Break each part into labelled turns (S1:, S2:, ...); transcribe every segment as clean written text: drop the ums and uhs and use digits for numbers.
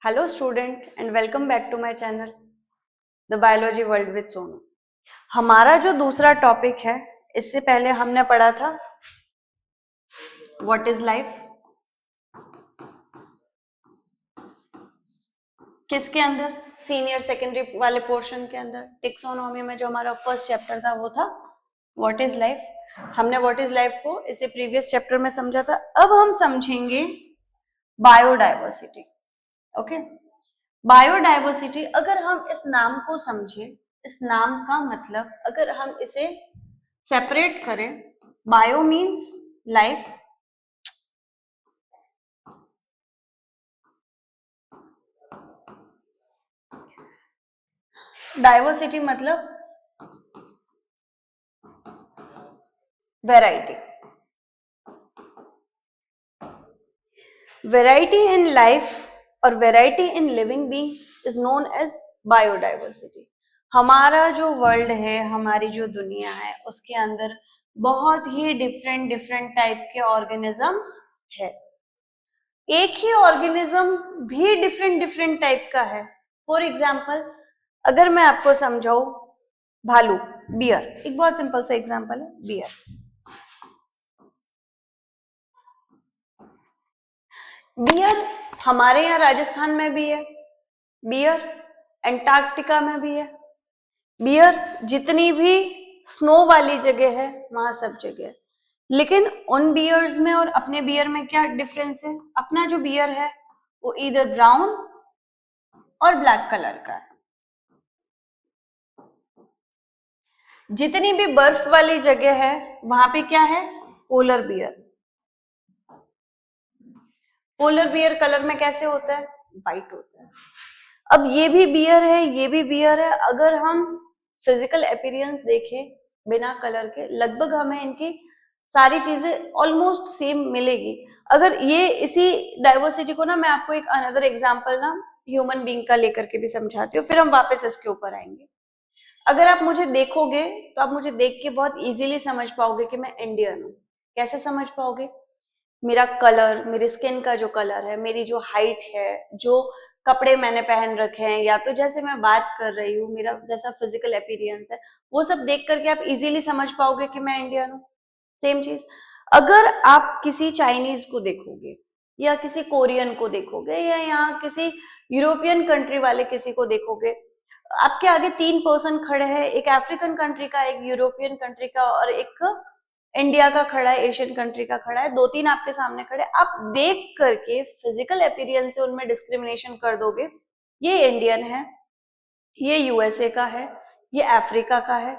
S1: Hello student and welcome back to my channel the biology world with Sonu. हमारा जो दूसरा topic है, इससे पहले हमने पढ़ा था व्हाट इज लाइफ। किसके अंदर? सीनियर सेकेंडरी वाले पोर्शन के अंदर टेक्सोनॉमी में जो हमारा फर्स्ट चैप्टर था वो था व्हाट इज लाइफ। हमने व्हाट इज लाइफ को इसे प्रीवियस चैप्टर में समझा था। अब हम समझेंगे बायोडाइवर्सिटी। ओके, बायोडाइवर्सिटी, अगर हम इस नाम को समझे, इस नाम का मतलब अगर हम इसे सेपरेट करें, बायो मीन्स लाइफ, डाइवर्सिटी मतलब वैरायटी। वैरायटी इन लाइफ और variety in living being is known as biodiversity. हमारा जो वर्ल्ड है, हमारी जो दुनिया है, उसके अंदर बहुत ही डिफरेंट डिफरेंट टाइप के ऑर्गेनिजम्स है। एक ही ऑर्गेनिज्म भी डिफरेंट डिफरेंट टाइप का है। फॉर एग्जाम्पल, अगर मैं आपको समझाऊं, भालू, बियर, एक बहुत सिंपल सा एग्जाम्पल है, बियर। बियर हमारे यहाँ राजस्थान में भी है, बियर अंटार्कटिका में भी है, बियर जितनी भी स्नो वाली जगह है वहां सब जगह है। लेकिन उन बियर्स में और अपने बियर में क्या डिफरेंस है? अपना जो बियर है वो इधर ब्राउन और ब्लैक कलर का है। जितनी भी बर्फ वाली जगह है वहां पे क्या है? Polar bear. Polar bear colour में कैसे होता है? वाइट होता है। अब ये भी बियर है, ये भी बियर है। अगर हम फिजिकल अपीयरेंस देखें बिना कलर के, लगभग हमें इनकी सारी चीजें ऑलमोस्ट सेम मिलेगी। अगर ये इसी डाइवर्सिटी को ना, मैं आपको एक अनदर एग्जांपल ना ह्यूमन बीइंग का लेकर के भी समझाती हूँ, फिर हम वापस इसके ऊपर आएंगे। अगर आप मुझे देखोगे तो आप मुझे देख के बहुत इजीली समझ पाओगे कि मैं इंडियन हूँ। कैसे समझ पाओगे? मेरा कलर, मेरी स्किन का जो कलर है, मेरी जो हाइट है, जो कपड़े मैंने पहन रखे हैं, या तो जैसे मैं बात कर रही हूँ, मेरा जैसा फिजिकल अपीयरेंस है, वो सब देख करके आप इजीली समझ पाओगे कि मैं इंडियन हूँ। सेम चीज अगर आप किसी चाइनीज को देखोगे या किसी कोरियन को देखोगे या यहाँ किसी यूरोपियन कंट्री वाले किसी को देखोगे, आपके आगे तीन पर्सन खड़े हैं, एक अफ्रीकन कंट्री का, एक यूरोपियन कंट्री का और एक इंडिया का खड़ा है, एशियन कंट्री का खड़ा है। दो तीन आपके सामने खड़े, आप देख करके फिजिकल अपीयरेंस से उनमें डिस्क्रिमिनेशन कर दोगे, ये इंडियन है, ये यूएसए का है, ये अफ्रीका का है।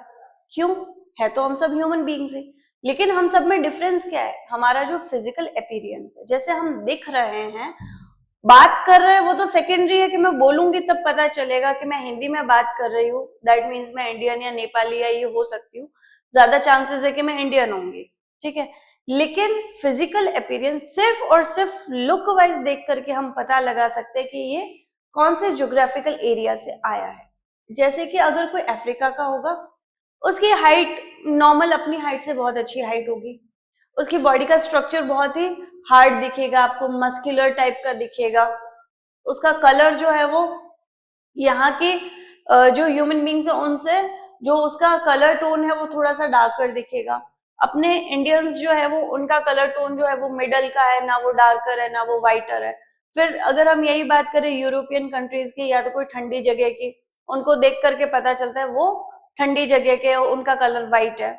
S1: क्यों? है तो हम सब ह्यूमन बीइंग्स ही, लेकिन हम सब में डिफरेंस क्या है? हमारा जो फिजिकल अपीयरेंस है, जैसे हम दिख रहे हैं, बात कर रहे हैं, वो तो सेकेंडरी है कि मैं बोलूंगी तब पता चलेगा कि मैं हिंदी में बात कर रही हूँ, दैट मीन्स मैं इंडियन या नेपाली या ये हो सकती हूँ, ज्यादा चांसेस है कि मैं इंडियन होंगी, ठीक है। लेकिन फिजिकल अपीयरेंस सिर्फ और सिर्फ लुक वाइज देख करके हम पता लगा सकते हैं कि ये कौन से ज्योग्राफिकल एरिया से आया है। जैसे कि अगर कोई अफ्रीका का होगा, उसकी हाइट नॉर्मल अपनी हाइट से बहुत अच्छी हाइट होगी, उसकी बॉडी का स्ट्रक्चर बहुत ही हार्ड दिखेगा, आपको मस्कुलर टाइप का दिखेगा, उसका कलर जो है वो यहाँ के जो ह्यूमन बींग्स है उनसे जो उसका कलर टोन है वो थोड़ा सा डार्कर दिखेगा। अपने इंडियंस जो है वो उनका कलर टोन जो है वो मिडल का है, ना वो डार्कर है ना वो वाइटर है। फिर अगर हम यही बात करें यूरोपियन कंट्रीज की या तो कोई ठंडी जगह की, उनको देख करके पता चलता है वो ठंडी जगह के, उनका कलर वाइट है।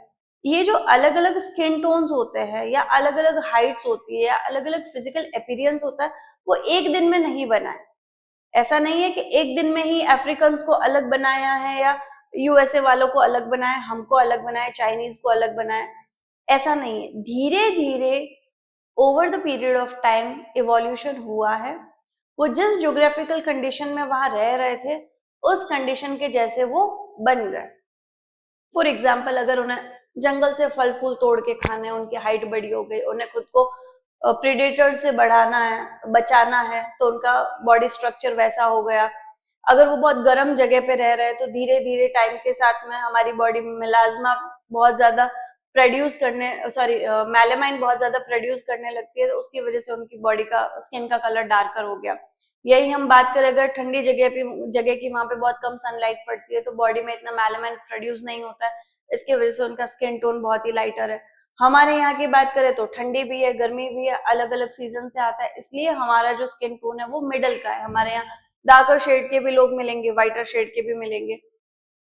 S1: ये जो अलग अलग स्किन टोन्स होते हैं या अलग अलग हाइट्स होती है या अलग अलग फिजिकल अपीयरेंस होता है, वो एक दिन में नहीं बना है। ऐसा नहीं है कि एक दिन में ही अफ्रीकन को अलग बनाया है या यूएसए वालों को अलग बनाया, हमको अलग बनाया, चाइनीज को अलग बनाया, ऐसा नहीं है। धीरे धीरे over the period of time evolution हुआ है। वो जिस ज्योग्राफिकल कंडीशन में वहां रह रहे थे, उस कंडीशन के जैसे वो बन गए। फॉर एग्जाम्पल, अगर उन्हें जंगल से फल फूल तोड़ के खाने, उनकी हाइट बड़ी हो गई, उन्हें खुद को प्रेडेटर से बढ़ाना है, बचाना है, तो उनका बॉडी स्ट्रक्चर वैसा हो गया। अगर वो बहुत गर्म जगह पे रह रहे हैं तो धीरे धीरे टाइम के साथ में हमारी बॉडी में मिलाज्मा बहुत ज्यादा प्रोड्यूस करने, सॉरी मेलामाइन बहुत ज्यादा प्रोड्यूस करने लगती है, तो उसकी वजह से उनकी बॉडी का, स्किन का कलर डार्कर हो गया। यही हम बात करें अगर ठंडी जगह की, वहां पे बहुत कम सनलाइट पड़ती है तो बॉडी में इतना मेलानिन प्रोड्यूस नहीं होता है, इसकी वजह से उनका स्किन टोन बहुत ही लाइटर है। हमारे यहाँ की बात करें तो ठंडी भी है, गर्मी भी है, अलग अलग सीजन से आता है, इसलिए हमारा जो स्किन टोन है वो मिडल का है। हमारे यहाँ डार्कर शेड के भी लोग मिलेंगे, व्हाइटर शेड के भी मिलेंगे।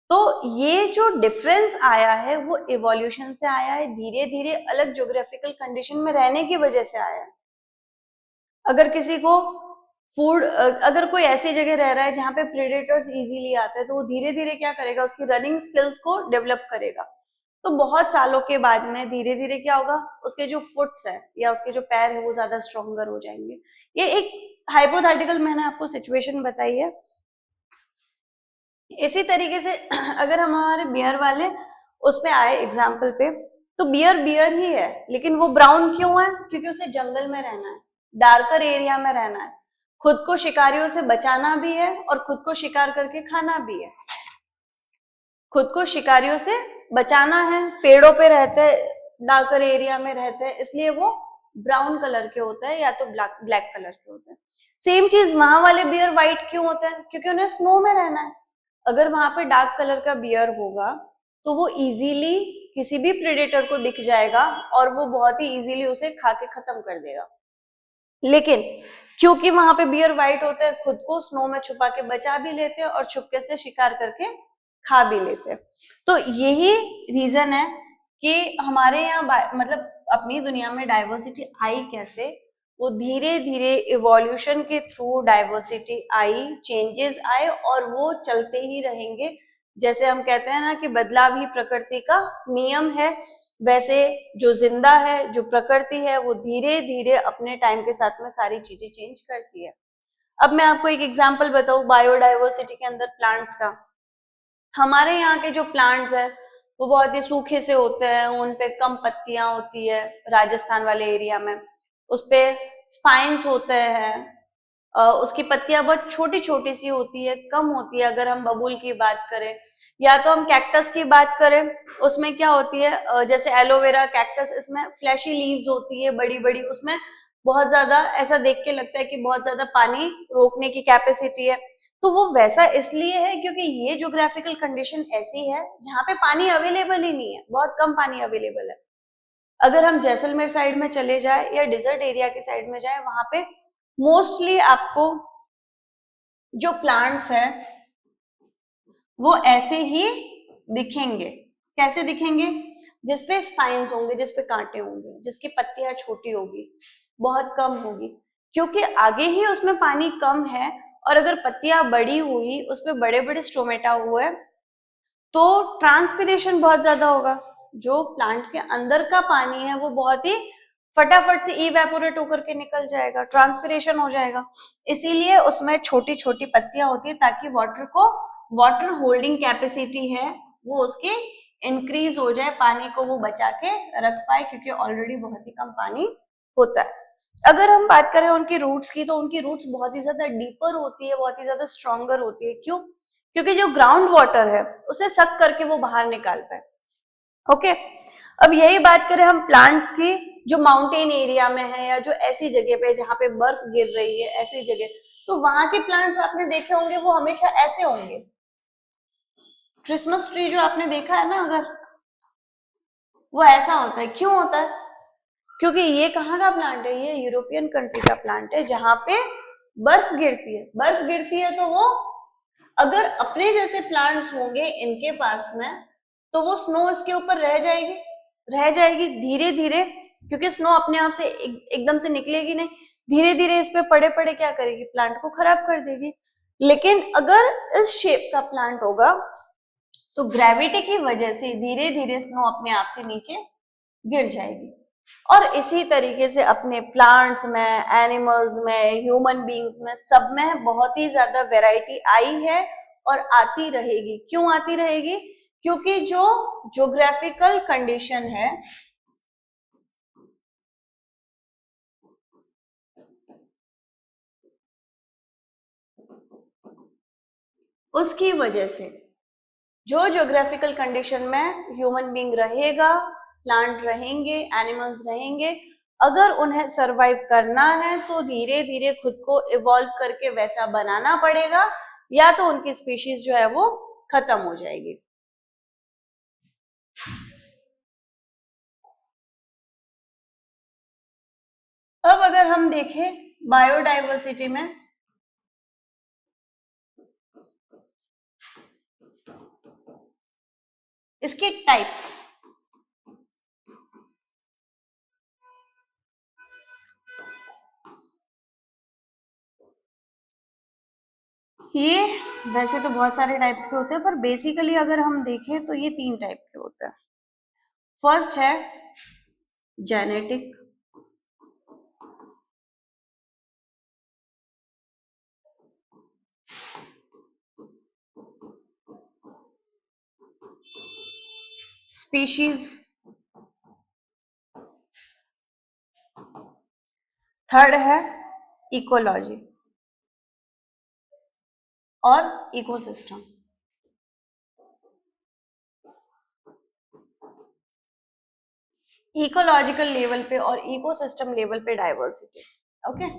S1: तो ये जो डिफरेंस आया है वो इवोल्यूशन से आया है, धीरे धीरे अलग ज्योग्राफिकल कंडीशन में रहने की वजह से आया है। अगर किसी को अगर कोई ऐसी जगह रह रहा है जहां पे प्रेडेटर्स इजीली आते हैं तो वो धीरे धीरे क्या करेगा, उसकी रनिंग स्किल्स को डेवलप करेगा। तो बहुत सालों के बाद में धीरे धीरे क्या होगा, उसके जो फुट्स है या उसके जो पैर है वो ज्यादा स्ट्रॉन्गर हो जाएंगे। ये एक हाइपोथेटिकल मैंने आपको सिचुएशन बताई है। इसी तरीके से अगर हम हमारे बियर वाले उस पे आए एग्जाम्पल पे, तो बियर बियर ही है, लेकिन वो ब्राउन क्यों है? क्योंकि उसे जंगल में रहना है, डार्कर एरिया में रहना है, खुद को शिकारियों से बचाना भी है और खुद को शिकार करके खाना भी है। खुद को शिकारियों से बचाना है, पेड़ों पे रहते हैं, डार्कर एरिया में रहते हैं, इसलिए वो ब्राउन कलर के होते हैं या तो ब्लैक कलर के होते हैं। सेम चीज वहां वाले बियर व्हाइट क्यों होते हैं? क्योंकि उन्हें स्नो में रहना है। अगर वहां पे डार्क कलर का बियर होगा तो वो इजीली किसी भी प्रेडेटर को दिख जाएगा और वो बहुत ही इजीली उसे खा के खत्म कर देगा। लेकिन क्योंकि वहां पे बियर व्हाइट होते हैं, खुद को स्नो में छुपा के बचा भी लेते हैं और छुपके से शिकार करके खा भी लेते हैं। तो यही रीजन है कि हमारे यहाँ मतलब अपनी दुनिया में डाइवर्सिटी आई कैसे, वो धीरे धीरे इवोल्यूशन के थ्रू डाइवर्सिटी आई, चेंजेस आए और वो चलते ही रहेंगे। जैसे हम कहते हैं ना कि बदलाव ही प्रकृति का नियम है, वैसे जो जिंदा है, जो प्रकृति है, वो धीरे धीरे अपने टाइम के साथ में सारी चीजें चेंज करती है। अब मैं आपको एक एग्जांपल बताऊं बायोडाइवर्सिटी के अंदर प्लांट्स का। हमारे यहाँ के जो प्लांट्स है वो बहुत ही सूखे से होते हैं, उन पे कम पत्तियां होती है, राजस्थान वाले एरिया में उस पे स्पाइन्स होते हैं, उसकी पत्तियां बहुत छोटी छोटी सी होती है, कम होती है। अगर हम बबूल की बात करें या तो हम कैक्टस की बात करें, उसमें क्या होती है, जैसे एलोवेरा, कैक्टस, इसमें फ्लैशी लीव्स होती है बड़ी बड़ी, उसमें बहुत ज्यादा ऐसा देख के लगता है कि बहुत ज्यादा पानी रोकने की कैपेसिटी है। तो वो वैसा इसलिए है क्योंकि ये ज्योग्राफिकल कंडीशन ऐसी है जहां पे पानी अवेलेबल ही नहीं है, बहुत कम पानी अवेलेबल है। अगर हम जैसलमेर साइड में चले जाए या डिजर्ट एरिया की साइड में जाए, वहां पे मोस्टली आपको जो प्लांट्स है वो ऐसे ही दिखेंगे। कैसे दिखेंगे? जिसपे स्पाइन्स होंगे, जिसपे कांटे होंगे, जिसकी पत्तियां छोटी होगी, बहुत कम होगी, क्योंकि आगे ही उसमें पानी कम है। और अगर पत्तियां बड़ी हुई, उसपे बड़े बड़े स्ट्रोमेटा हुए, तो ट्रांसपिरेशन बहुत ज्यादा होगा। जो प्लांट के अंदर का पानी है वो बहुत ही फटाफट से इवेपोरेट होकर के निकल जाएगा, ट्रांसपिरेशन हो जाएगा। इसीलिए उसमें छोटी छोटी पत्तियां होती है ताकि वाटर होल्डिंग कैपेसिटी है वो उसकी इंक्रीज हो जाए, पानी को वो बचा के रख पाए, क्योंकि ऑलरेडी बहुत ही कम पानी होता है। अगर हम बात करें उनकी रूट्स की, तो उनकी रूट्स बहुत ही ज्यादा डीपर होती है, बहुत ही ज्यादा स्ट्रॉन्गर होती है। क्यों? क्योंकि जो ग्राउंड वाटर है उसे सक करके वो बाहर निकाल पाए। ओके, अब यही बात करें हम प्लांट्स की, जो माउंटेन एरिया में है या जो ऐसी जगह पे जहां पे बर्फ गिर रही है, ऐसी जगह, तो वहां के प्लांट्स आपने देखे होंगे वो हमेशा ऐसे होंगे। क्रिसमस ट्री जो आपने देखा है ना, अगर वो ऐसा होता है, क्यों होता है? क्योंकि ये कहाँ का प्लांट है? ये यूरोपियन कंट्री का प्लांट है जहां पे बर्फ गिरती है। बर्फ गिरती है तो वो, अगर अपने जैसे प्लांट्स होंगे इनके पास में, तो वो स्नो इसके ऊपर रह जाएगी धीरे धीरे, क्योंकि स्नो अपने आप से एकदम से निकलेगी नहीं, धीरे धीरे इस पे पड़े पड़े क्या करेगी, प्लांट को खराब कर देगी। लेकिन अगर इस शेप का प्लांट होगा तो ग्रेविटी की वजह से धीरे धीरे स्नो अपने आप से नीचे गिर जाएगी। और इसी तरीके से अपने प्लांट्स में, एनिमल्स में, ह्यूमन बींग्स में, सब में बहुत ही ज्यादा वैरायटी आई है और आती रहेगी। क्यों आती रहेगी? क्योंकि जो ज्योग्राफिकल कंडीशन है उसकी वजह से, जो ज्योग्राफिकल कंडीशन में ह्यूमन बींग रहेगा, प्लांट रहेंगे, एनिमल्स रहेंगे, अगर उन्हें सरवाइव करना है तो धीरे धीरे खुद को इवॉल्व करके वैसा बनाना पड़ेगा, या तो उनकी स्पीशीज जो है वो खत्म हो जाएगी। अब अगर हम देखें बायोडाइवर्सिटी में, इसके टाइप्स, ये वैसे तो बहुत सारे टाइप्स के होते हैं, पर बेसिकली अगर हम देखें तो ये 3 टाइप के होते हैं। फर्स्ट है जेनेटिक, स्पीशीज, थर्ड है इकोलॉजी और इकोसिस्टम। इकोलॉजिकल लेवल पे और इकोसिस्टम लेवल पे डाइवर्सिटी। ओके,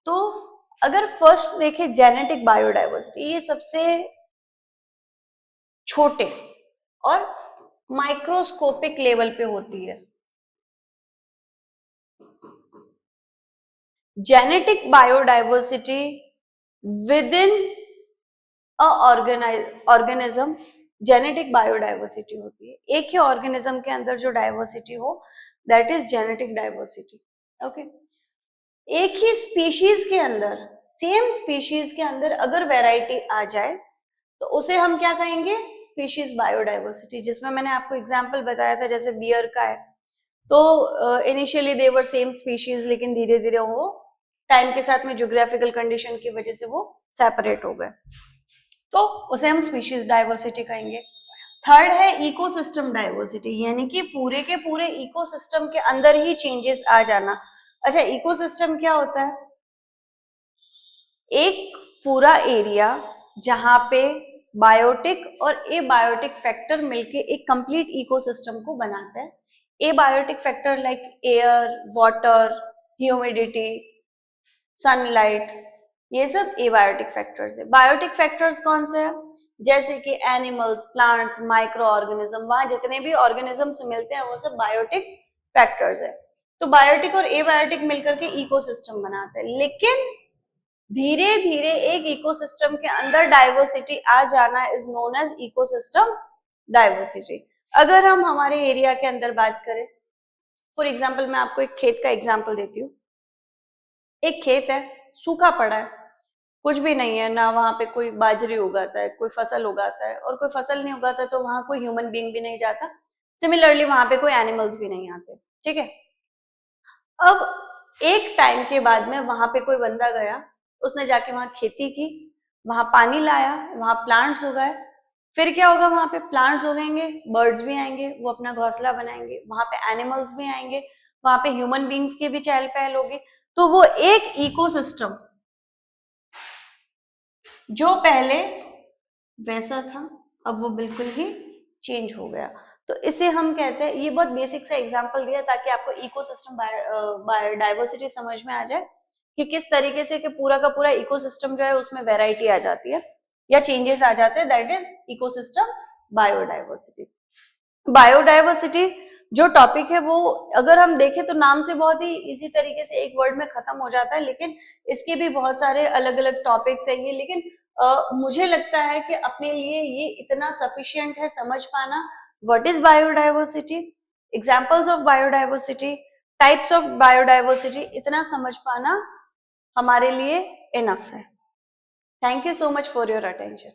S1: तो अगर फर्स्ट देखें जेनेटिक बायोडाइवर्सिटी, ये सबसे छोटे और माइक्रोस्कोपिक लेवल पे होती है। Genetic biodiversity with in a organism, genetic biodiversity होती है। एक ही ऑर्गेनिज्म के अंदर जो डाइवर्सिटी हो, that is genetic diversity. Okay, एक ही स्पीशीज के अंदर, सेम स्पीशीज के अंदर अगर वैरायटी आ जाए तो उसे हम क्या कहेंगे, स्पीशीज बायोडाइवर्सिटी। जिसमें मैंने आपको एग्जांपल बताया था, जैसे बियर का है, तो इनिशियली दे वर सेम स्पीशीज, लेकिन धीरे धीरे वो टाइम के साथ में ज्योग्राफिकल कंडीशन की वजह से वो सेपरेट हो गए, तो उसे हम स्पीशीज डाइवर्सिटी कहेंगे। थर्ड है इकोसिस्टम डाइवर्सिटी, यानी कि पूरे के पूरे इकोसिस्टम के अंदर ही चेंजेस आ जाना। अच्छा, इकोसिस्टम क्या होता है? एक पूरा एरिया जहां पे बायोटिक और एबायोटिक फैक्टर मिलके एक कंप्लीट इकोसिस्टम को बनाता है। Abiotic factor like air, water, humidity, sunlight, ये सब एबायोटिक फैक्टर्स है। बायोटिक फैक्टर्स कौन से हैं? जैसे कि एनिमल्स, प्लांट्स, माइक्रो ऑर्गेनिज्म, वहां जितने भी ऑर्गेनिजम्स मिलते हैं वो सब बायोटिक फैक्टर्स है। तो बायोटिक और एबायोटिक मिलकर के इकोसिस्टम बनाते हैं। लेकिन धीरे धीरे एक इकोसिस्टम के अंदर डाइवर्सिटी आ जाना is known as ecosystem diversity. अगर हम हमारे एरिया के अंदर बात करें, फॉर एग्जाम्पल मैं आपको एक खेत का एग्जाम्पल देती हूँ। एक खेत है, सूखा पड़ा है, कुछ भी नहीं है, ना वहां पे कोई बाजरी उगाता है, कोई फसल उगाता है, और कोई फसल नहीं उगाता तो वहां कोई ह्यूमन बीइंग भी नहीं जाता। सिमिलरली वहां पे कोई एनिमल्स भी नहीं आते। ठीक है, अब एक टाइम के बाद में वहां पे कोई बंदा गया, उसने जाके वहां खेती की, वहां पानी लाया, वहां प्लांट्स उगाए। फिर क्या होगा, वहां पे प्लांट्स उगेंगे, बर्ड्स भी आएंगे, वो अपना घोंसला बनाएंगे, वहां पे एनिमल्स भी आएंगे, वहां पे ह्यूमन बींग्स की भी चहल पहल होगी। तो वो एक इकोसिस्टम जो पहले वैसा था, अब वो बिल्कुल ही चेंज हो गया। तो इसे हम कहते हैं, ये बहुत बेसिक सा एग्जांपल दिया ताकि आपको इकोसिस्टम बायोडाइवर्सिटी समझ में आ जाए कि किस तरीके से कि पूरा का पूरा इकोसिस्टम जो है उसमें वैरायटी आ जाती है या चेंजेस आ जाते हैं, that is ecosystem biodiversity. Biodiversity जो टॉपिक है वो अगर हम देखें तो नाम से बहुत ही इजी तरीके से एक वर्ड में खत्म हो जाता है, लेकिन इसके भी बहुत सारे अलग अलग टॉपिक्स है ये। लेकिन मुझे लगता है कि अपने लिए ये इतना सफिशिएंट है समझ पाना what is biodiversity, examples of biodiversity, types of biodiversity, इतना समझ पाना हमारे लिए इनफ है। Thank you so much for your attention.